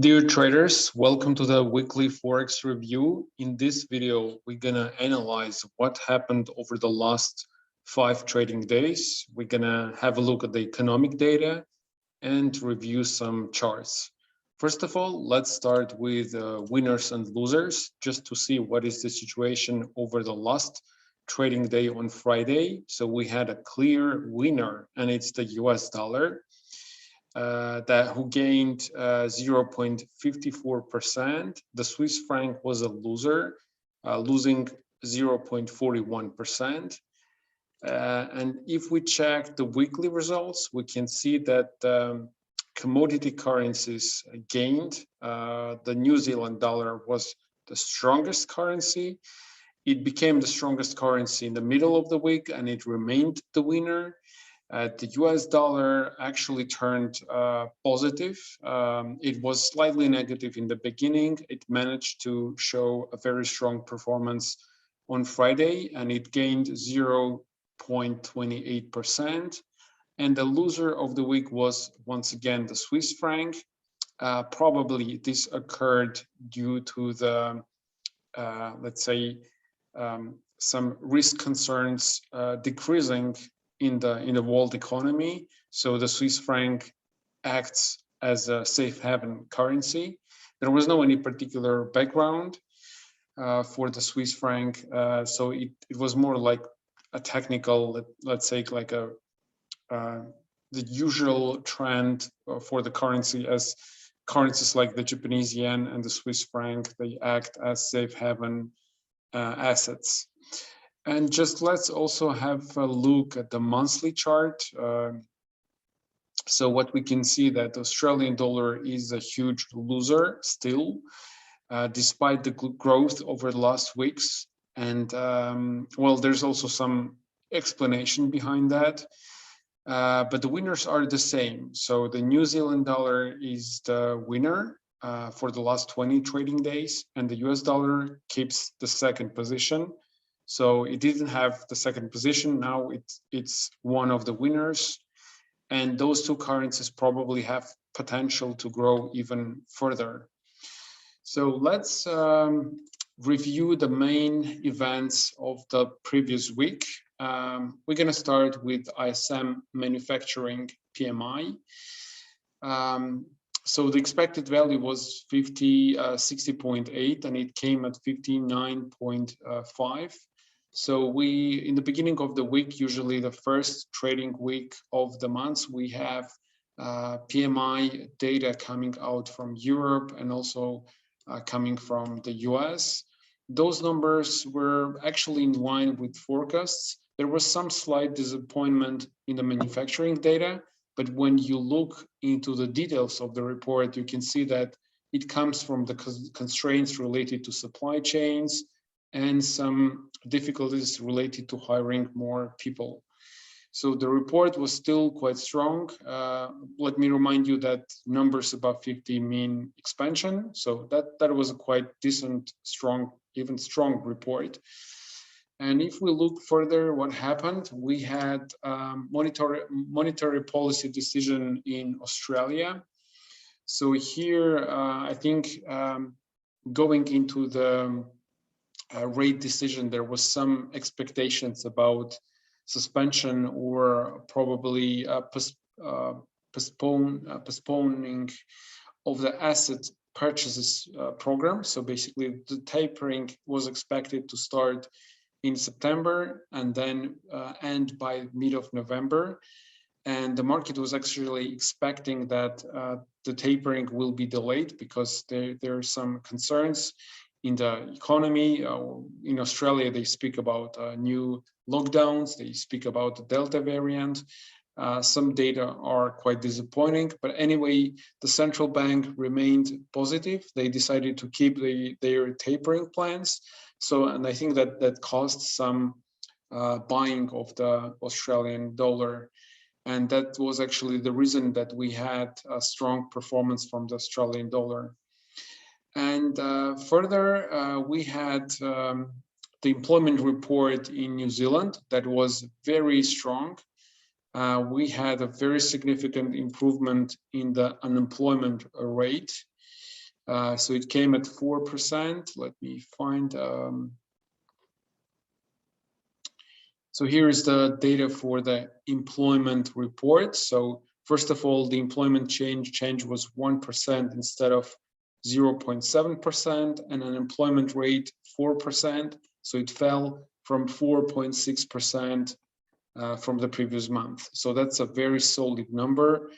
Dear traders, welcome to the weekly Forex review. In this video, we're gonna analyze what happened over the last 5 trading days. We're gonna have a look at the economic data and review some charts. First of all, let's start with winners and losers, just to see what is the situation over the last trading day on Friday. So we had a clear winner, and it's the US dollar. Who gained 0.54%. The Swiss franc was a loser, losing 0.41%. And if we check the weekly results, we can see that commodity currencies gained. The New Zealand dollar was the strongest currency. It became the strongest currency in the middle of the week, and it remained the winner. The US dollar actually turned positive. It was slightly negative in the beginning. It managed to show a very strong performance on Friday, and it gained 0.28%. And the loser of the week was once again the Swiss franc. Probably this occurred due to the, let's say, some risk concerns decreasing in the world economy. So the Swiss franc acts as a safe haven currency. There was no any particular background for the Swiss franc, so it was more like a technical, let's say, like the usual trend for the currency, as currencies like the Japanese yen and the Swiss franc, they act as safe haven assets. And just let's also have a look at the monthly chart. So what we can see that the Australian dollar is a huge loser still, despite the growth over the last weeks. And well, there's also some explanation behind that. But the winners are the same. So the New Zealand dollar is the winner for the last 20 trading days, and the US dollar keeps the second position. So it didn't have the second position. Now it's one of the winners. And those two currencies probably have potential to grow even further. So let's review the main events of the previous week. We're going to start with ISM manufacturing PMI. So the expected value was 60.8, and it came at 59.5. So we, in the beginning of the week, usually the first trading week of the month, we have PMI data coming out from Europe and also coming from the US. Those numbers were actually in line with forecasts. There was some slight disappointment in the manufacturing data, but when you look into the details of the report, you can see that it comes from the constraints related to supply chains and some difficulties related to hiring more people. So the report was still quite strong. Let me remind you that numbers above 50 mean expansion. So that was a quite decent, strong, even strong report. And if we look further, what happened? We had monetary policy decision in Australia. So here, I think going into the rate decision, there was some expectations about suspension or probably postponing of the asset purchases program. So basically, the tapering was expected to start in September and then end by mid of November. And the market was actually expecting that the tapering will be delayed because there are some concerns in the economy. In Australia, they speak about new lockdowns. They speak about the Delta variant. Some data are quite disappointing, but anyway, the central bank remained positive. They decided to keep their tapering plans. So, and I think that caused some buying of the Australian dollar. And that was actually the reason that we had a strong performance from the Australian dollar. And further, we had the employment report in New Zealand that was very strong. We had a very significant improvement in the unemployment rate. So it came at 4%. Let me find. So here is the data for the employment report. So first of all, the employment change was 1% instead of 0.7%, and unemployment rate 4%. So it fell from 4.6% from the previous month. So that's a very solid number.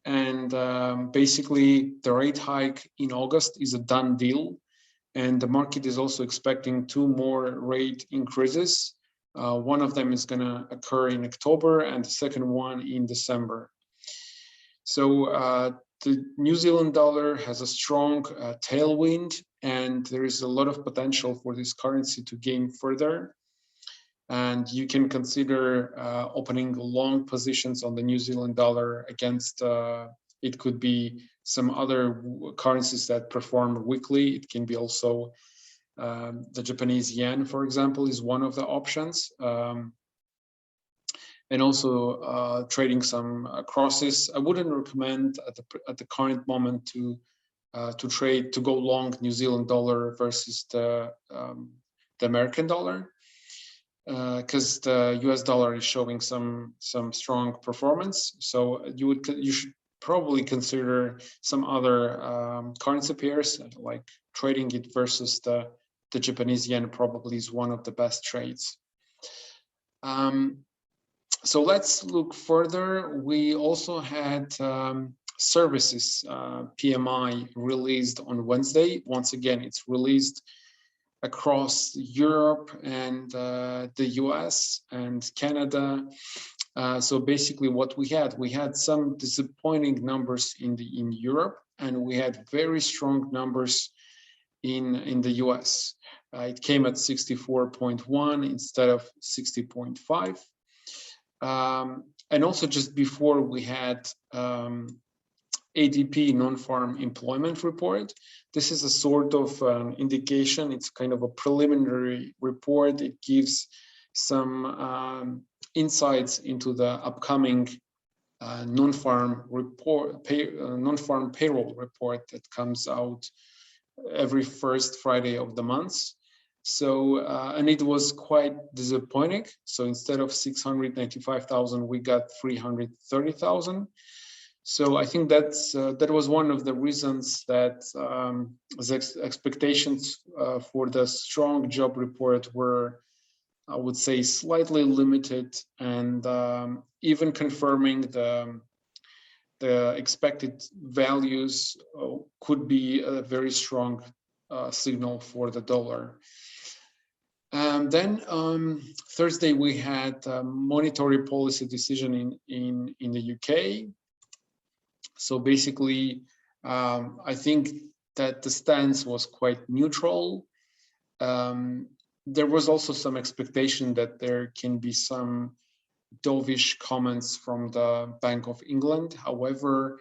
And basically, the rate hike in August is a done deal. And the market is also expecting 2 more rate increases. One of them is going to occur in October and the second one in December. So the New Zealand dollar has a strong tailwind, and there is a lot of potential for this currency to gain further. And you can consider opening long positions on the New Zealand dollar against, it could be some other currencies that perform weakly. It can be also the Japanese yen, for example, is one of the options. And also trading some crosses. I wouldn't recommend at the current moment to go long New Zealand dollar versus the American dollar, because the US dollar is showing some strong performance. So you should probably consider some other currency pairs, like trading it versus the Japanese yen probably is one of the best trades. So let's look further. We also had services PMI released on Wednesday. Once again, it's released across Europe and the US and Canada. So basically what we had some disappointing numbers in Europe, and we had very strong numbers in the US. It came at 64.1 instead of 60.5. And also just before we had ADP non-farm employment report. This is a sort of indication. It's kind of a preliminary report. It gives some insights into the upcoming non-farm payroll report that comes out every first Friday of the month. So, and it was quite disappointing. So instead of 695,000, we got 330,000. So I think that was one of the reasons that the expectations for the strong job report were, I would say, slightly limited, and even confirming the expected values could be a very strong signal for the dollar. Then Thursday we had a monetary policy decision in the UK. So basically, I think that the stance was quite neutral. There was also some expectation that there can be some dovish comments from the Bank of England. However,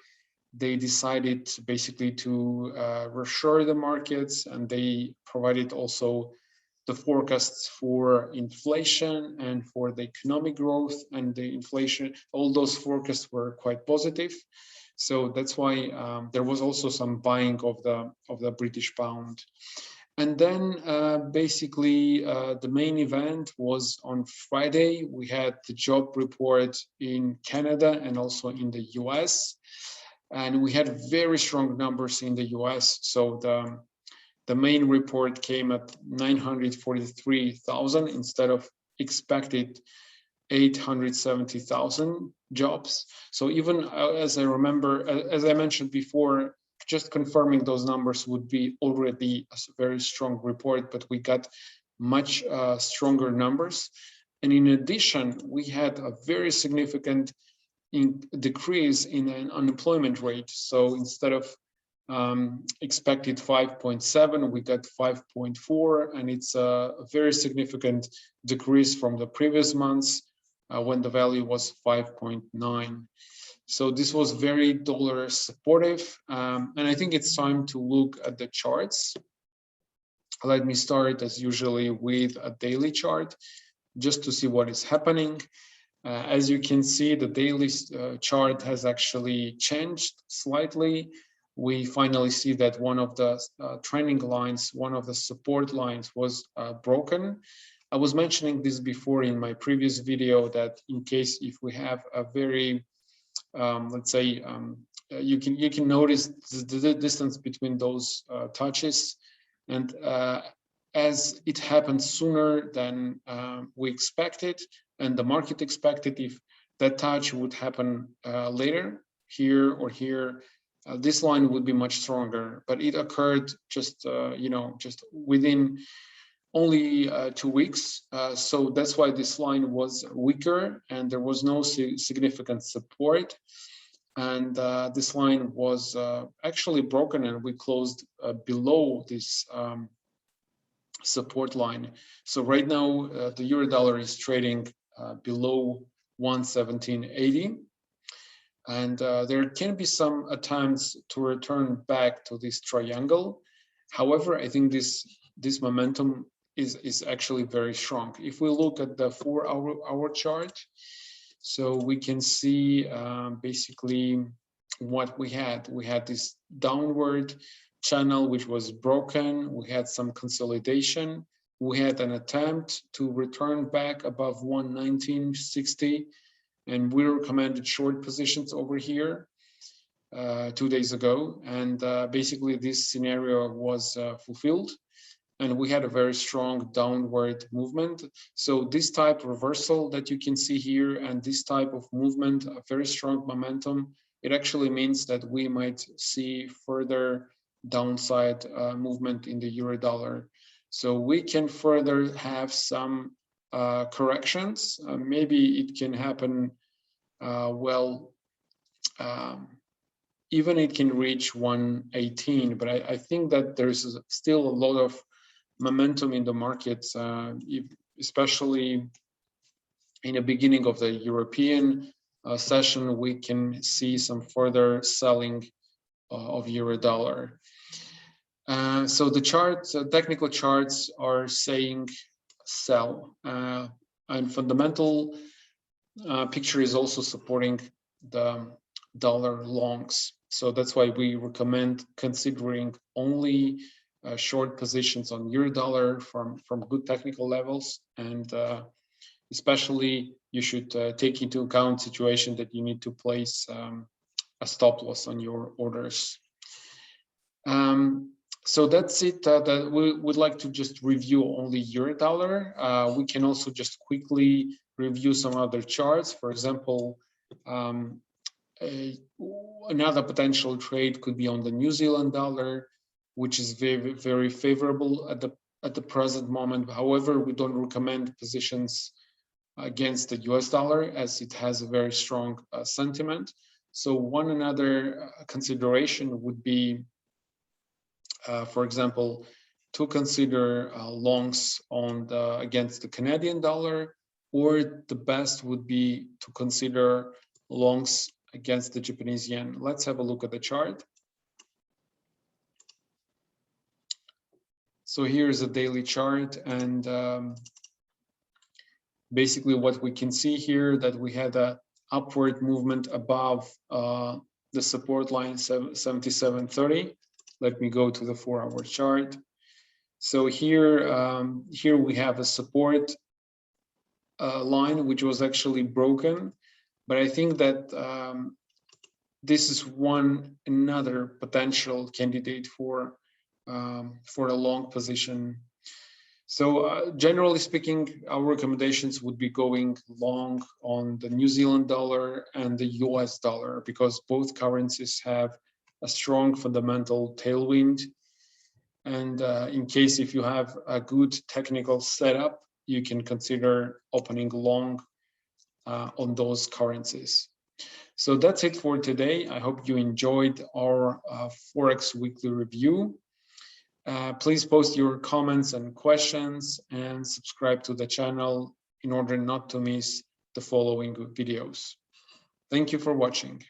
they decided basically to reassure the markets, and they provided also the forecasts for inflation and for the economic growth and the inflation. All those forecasts were quite positive. So that's why there was also some buying of the British pound. And then basically the main event was on Friday. We had the job report in Canada and also in the US. And we had very strong numbers in the US. So the main report came at 943,000 instead of expected 870,000 jobs. So even as I remember, as I mentioned before, just confirming those numbers would be already a very strong report, but we got much stronger numbers. And in addition, we had a very significant decrease in an unemployment rate. So instead of expected 5.7, we got 5.4, and it's a very significant decrease from the previous months when the value was 5.9. So this was very dollar supportive, and I think it's time to look at the charts. Let me start as usually with a daily chart just to see what is happening. As you can see, the daily chart has actually changed slightly. we finally see that one of the trending lines, one of the support lines was broken. I was mentioning this before in my previous video that in case if we have a very, let's say, you can notice the distance between those touches, and as it happened sooner than we expected, and the market expected, if that touch would happen later, here or here, this line would be much stronger. But it occurred just just within only 2 weeks, so that's why this line was weaker and there was no significant support. And this line was actually broken, and we closed below this support line. So right now the euro dollar is trading below 117.80, and there can be some attempts to return back to this triangle. However, I think this momentum is actually very strong. If we look at the 4-hour chart, so we can see basically what we had. We had this downward channel which was broken. We had some consolidation. We had an attempt to return back above 119.60, and we recommended short positions over here 2 days ago. And basically this scenario was fulfilled, and we had a very strong downward movement. So this type of reversal that you can see here, and this type of movement, a very strong momentum, it actually means that we might see further downside movement in the euro dollar. So we can further have some corrections. Maybe it can happen, even it can reach 118, but I think that there's still a lot of momentum in the markets, especially in the beginning of the European session. We can see some further selling of euro dollar. So the charts, technical charts, are saying sell, and fundamental picture is also supporting the dollar longs. So that's why we recommend considering only short positions on euro dollar from good technical levels, and especially you should take into account situation that you need to place a stop loss on your orders. So that's it. That we would like to just review only euro dollar. We can also just quickly review some other charts. For example, another potential trade could be on the New Zealand dollar, which is very, very favorable at the present moment. However, we don't recommend positions against the US dollar, as it has a very strong sentiment. So one another consideration would be, for example, to consider longs on against the Canadian dollar, or the best would be to consider longs against the Japanese yen. Let's have a look at the chart. So here's a daily chart, and basically what we can see here, that we had a upward movement above the support line 77.30. Let me go to the 4-hour chart. So here we have a support line which was actually broken, but I think that this is another potential candidate for a long position. So generally speaking, our recommendations would be going long on the New Zealand dollar and the US dollar, because both currencies have a strong fundamental tailwind. And in case if you have a good technical setup, you can consider opening long on those currencies. So that's it for today. I hope you enjoyed our Forex weekly review. Please post your comments and questions, and subscribe to the channel in order not to miss the following videos. Thank you for watching.